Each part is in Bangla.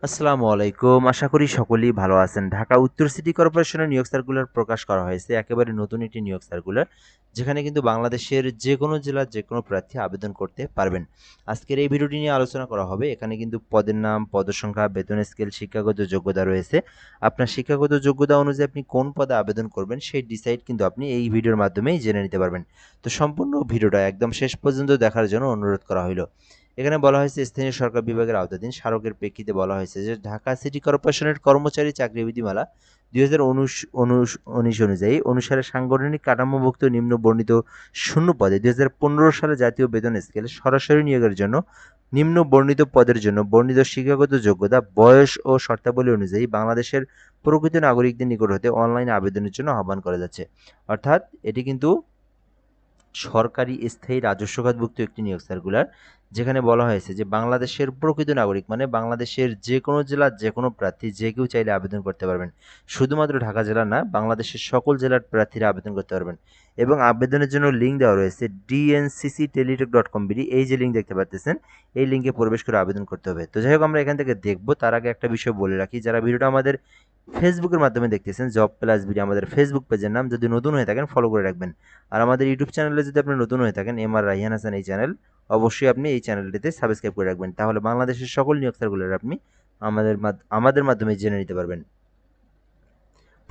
আসসালামু আলাইকুম। আশা করি সকলেই ভালো আছেন। ঢাকা উত্তর সিটি কর্পোরেশনের নিয়োগ সার্কুলার প্রকাশ করা হয়েছে। একেবারে নতুন একটি নিয়োগ সার্কুলার। যেখানে কিন্তু বাংলাদেশের যেকোনো জেলার যেকোনো প্রার্থী আবেদন করতে পারবেন। আজকের এই ভিডিওটি নিয়ে আলোচনা করা হবে। এখানে কিন্তু পদের নাম, পদসংখ্যা, বেতন স্কেল, শিক্ষাগত যোগ্যতা রয়েছে। আপনার শিক্ষাগত যোগ্যতা অনুযায়ী আপনি কোন পদে আবেদন করবেন সেই ডিসাইড কিন্তু আপনি এই ভিডিওর মাধ্যমেই জেনে নিতে পারবেন। তো সম্পূর্ণ ভিডিওটা একদম শেষ পর্যন্ত দেখার জন্য অনুরোধ করা হইল। এখানে বলা হয়েছে স্থানীয় সরকার বিভাগের আওতাধীন স্মারকের প্রেক্ষিতে বলা হয়েছে যে ঢাকা সিটি কর্পোরেশনের কর্মচারী চাকরি বিধিমালা 2019 অনুসারে সাংগঠনিক কাঠামোভুক্ত নিম্ন বর্ণিত শূন্য পদে 2015 সালে জাতীয় বেতন স্কেল সরাসরি নিয়োগের জন্য নিম্ন বর্ণিত পদের জন্য বর্ণিত শিক্ষাগত যোগ্যতা, বয়স ও শর্তাবলী অনুযায়ী বাংলাদেশের প্রকৃত নাগরিকদের নিকট হতে অনলাইনে আবেদনের জন্য আহ্বান করা যাচ্ছে। অর্থাৎ এটি কিন্তু সরকারি স্থায়ী রাজস্ব খাতভুক্ত একটি নিয়োগ সার্কুলার, যেখানে বলা হয়েছে যে বাংলাদেশের প্রকৃত নাগরিক মানে বাংলাদেশের যে কোনো জেলার যে কোনো প্রার্থী যে কেউ চাইলে আবেদন করতে পারবেন। শুধুমাত্র ঢাকা জেলা না, বাংলাদেশের সকল জেলার প্রার্থীরা আবেদন করতে পারবেন। এবং আবেদনের জন্য লিঙ্ক দেওয়া রয়েছে dnccteletalk.com.bd। এই যে লিঙ্ক দেখতে পাচ্ছেন, এই লিঙ্কে প্রবেশ করে আবেদন করতে হবে। তো যাই হোক, আমরা এখান থেকে দেখবো। তার আগে একটা বিষয় বলে রাখি, যারা ভিডিওটা আমাদের ফেসবুকের মাধ্যমে দেখতেছেন, জব প্লাস ভিডিও আমাদের ফেসবুক পেজের নাম। যদি নতুন হয়ে থাকেন ফলো করে রাখবেন। আর আমাদের ইউটিউব চ্যানেলে যদি আপনি নতুন হয়ে থাকেন, এম আর রাইহান হাসান এই চ্যানেল, অবশ্যই আপনি এই চ্যানেলটিতে সাবস্ক্রাইব করে রাখবেন। তাহলে বাংলাদেশের সকল নিয়োগ সার্কুলার আপনি আমাদের মাধ্যমে জেনে নিতে পারবেন।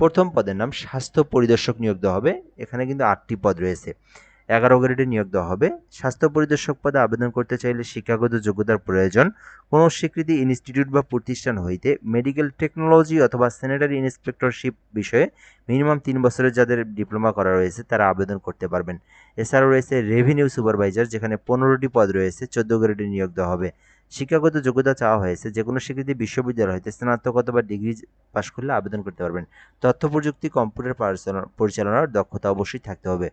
প্রথম পদের নাম স্বাস্থ্য পরিদর্শক নিয়োগ দেওয়া হবে। এখানে কিন্তু 8টি পদ রয়েছে। 11 গ্রেডে নিয়োগ দেওয়া হবে। স্বাস্থ্য পরিদর্শক পদে আবেদন করতে চাইলে শিক্ষাগত যোগ্যতার প্রয়োজন। কোনো স্বীকৃতি ইনস্টিটিউট বা প্রতিষ্ঠান হইতে মেডিকেল টেকনোলজি অথবা স্যানিটারি ইন্সপেক্টরশিপ বিষয়ে মিনিমাম 3 বছরের যাদের ডিপ্লোমা করা রয়েছে তারা আবেদন করতে পারবেন। এছাড়াও রয়েছে রেভিনিউ সুপারভাইজার, যেখানে 15টি পদ রয়েছে। 14 গ্রেডে নিয়োগ দেওয়া হবে। শিক্ষাগত যোগ্যতা চাওয়া হয়েছে যে কোনো স্বীকৃতি বিশ্ববিদ্যালয় হইতে স্নাতক অথবা ডিগ্রি পাশ করলে আবেদন করতে পারবেন। তথ্য প্রযুক্তি, কম্পিউটার পরিচালনার দক্ষতা অবশ্যই থাকতে হবে।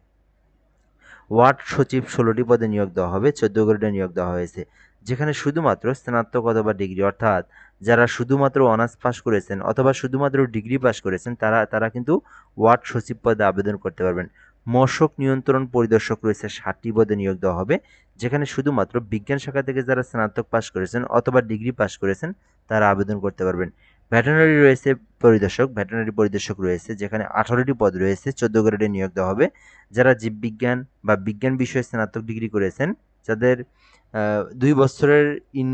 ওয়ার্ড সচিব 16টি পদে নিয়োগ দেওয়া হবে। 14 গ্রেডে নিয়োগ দেওয়া হয়েছে, যেখানে শুধুমাত্র স্নাতক অথবা ডিগ্রি, অর্থাৎ যারা শুধুমাত্র অনার্স পাস করেছেন অথবা শুধুমাত্র ডিগ্রি পাস করেছেন তারা তারা কিন্তু ওয়ার্ড সচিব পদে আবেদন করতে পারবেন। মশক নিয়ন্ত্রণ পরিদর্শক রয়েছে, 60টি পদে নিয়োগ দেওয়া হবে, যেখানে শুধুমাত্র বিজ্ঞান শাখা থেকে যারা স্নাতক পাস করেছেন অথবা ডিগ্রি পাস করেছেন তারা আবেদন করতে পারবেন। ভেটেরিনারি পরিদর্শক রয়েছে, যেখানে 18টি পদ রয়েছে। 14 গ্রেডে নিয়োগ দেওয়া হবে। যারা জীববিজ্ঞান বা বিজ্ঞান বিষয়ে স্নাতক ডিগ্রি করেছেন, যাদের 2 বছরের ইন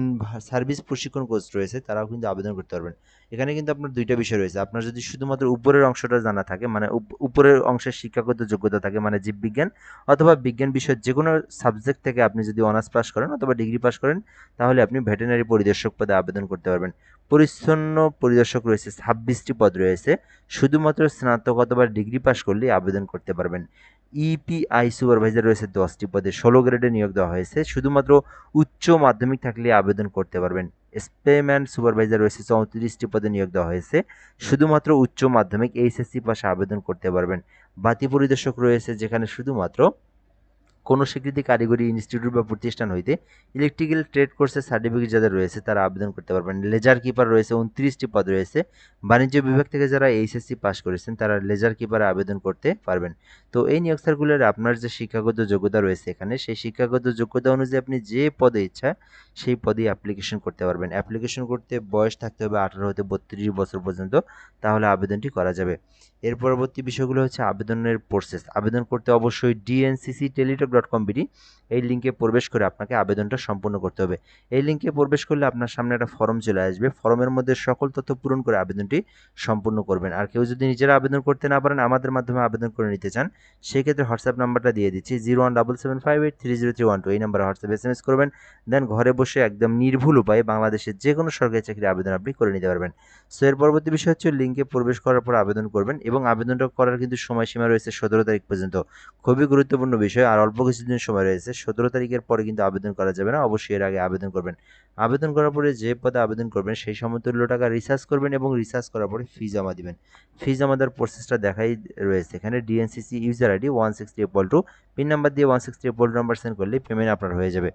সার্ভিস প্রশিক্ষণ কোর্স রয়েছে, তারাও কিন্তু আবেদন করতে পারবেন। এখানে কিন্তু আপনার 2টা বিষয় রয়েছে। আপনার যদি শুধুমাত্র উপরের অংশটা জানা থাকে, মানে উপরের অংশের শিক্ষাগত যোগ্যতা থাকে, মানে জীববিজ্ঞান অথবা বিজ্ঞান বিষয়ের যেকোনো সাবজেক্ট থেকে আপনি যদি অনার্স পাস করেন অথবা ডিগ্রি পাস করেন, তাহলে আপনি ভেটেরিনারি পরিদর্শক পদে আবেদন করতে পারবেন। পরিচ্ছন্ন পরিদর্শক রয়েছে, 26টি পদ রয়েছে। শুধুমাত্র স্নাতক অথবা ডিগ্রি পাস করলেই আবেদন করতে পারবেন। ইপিআই সুপারভাইজার রয়েছে 10টি পদে। 16 গ্রেডে নিয়োগ দেওয়া হয়েছে। শুধুমাত্র উচ্চ মাধ্যমিক থাকলে আবেদন করতে পারবেন। স্পেম্যান সুপারভাইজার রয়েছে, 34টি পদে নিয়োগ দেওয়া হয়েছে। শুধুমাত্র উচ্চ মাধ্যমিক এইচএসসি পাশে আবেদন করতে পারবেন। বাতি পরিদর্শক রয়েছে, যেখানে শুধুমাত্র কোনো স্বীকৃতি কারিগরি ইনস্টিটিউট বা প্রতিষ্ঠান হইতে ইলেকট্রিক্যাল ট্রেড কোর্সের সার্টিফিকেট যাদের রয়েছে তারা আবেদন করতে পারবেন। লেজার কিপার রয়েছে, 29টি পদ রয়েছে। বাণিজ্য বিভাগ থেকে যারা এইচএসসি পাস করেছেন তারা লেজার কিপারে আবেদন করতে পারবেন। তো এই নিয়োগ সার্কুলারে আপনার যে শিক্ষাগত যোগ্যতা রয়েছে এখানে, সেই শিক্ষাগত যোগ্যতা অনুযায়ী আপনি যে পদে ইচ্ছা সেই পদে অ্যাপ্লিকেশন করতে পারবেন। অ্যাপ্লিকেশন করতে বয়স থাকতে হবে 18 হতে 32 বছর পর্যন্ত, তাহলে আবেদনটি করা যাবে। এর পরবর্তী বিষয়গুলো হচ্ছে আবেদনের প্রসেস। আবেদন করতে অবশ্যই dnccteletalk.com.bd এই লিঙ্কে প্রবেশ করে আপনাকে আবেদনটা সম্পূর্ণ করতে হবে। এই লিঙ্কে প্রবেশ করলে আপনার সামনে একটা ফর্ম চলে আসবে। ফর্মের মধ্যে সকল তথ্য পূরণ করে আবেদনটি সম্পূর্ণ করবেন। আর কেউ যদি নিজেরা আবেদন করতে না পারেন, আমাদের মাধ্যমে আবেদন করে নিতে চান, সেক্ষেত্রে হোয়াটসঅ্যাপ নাম্বারটা দিয়ে দিচ্ছি 01775830312। এই নাম্বারে হোয়াটসঅ্যাপ এসএমএস করবেন। দেন ঘরে বসে একদম নির্ভুল উপায়ে বাংলাদেশের যে কোনো সরকারি চাকরির আবেদন আপনি করে নিতে পারবেন। সো এর পরবর্তী বিষয় হচ্ছে লিঙ্কে প্রবেশ করার পর আবেদন করবেন, এবং আবেদনটা করার কিন্তু সময়সীমা রয়েছে 17 তারিখ পর্যন্ত। খুবই গুরুত্বপূর্ণ বিষয়। আর অল্প কিছুদিন সময় রয়েছে। 17 তারিখের পরে কিন্তু আবেদন করা যাবে না, অবশ্যই এর আগে আবেদন করবেন। আবেদন করার পরে যে পদে আবেদন করবেন সেই সমতুল্য টাকা রিচার্জ করবেন, এবং রিচার্জ করার পরে ফি জমা দিবেন। ফি জমা দেওয়ার প্রসেসটা দেখাই রয়েছে এখানে। DNCC user ID 163 pin number দিয়ে 163 নাম্বার সেন্ড করলে পেমেন্ট আপনার হয়ে যাবে।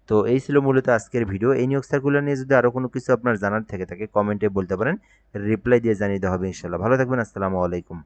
তো এই ছিল মূলত আজকের ভিডিও। এই নিয়োগ সার্কুলার নিয়ে যদি আরও কোনো কিছু আপনার জানার থেকে থাকে কমেন্টে বলতে পারেন, রিপ্লাই দিয়ে জানিয়ে দেওয়া হবে ইনশাল্লাহ। ভালো থাকবেন। আসসালামু আলাইকুম।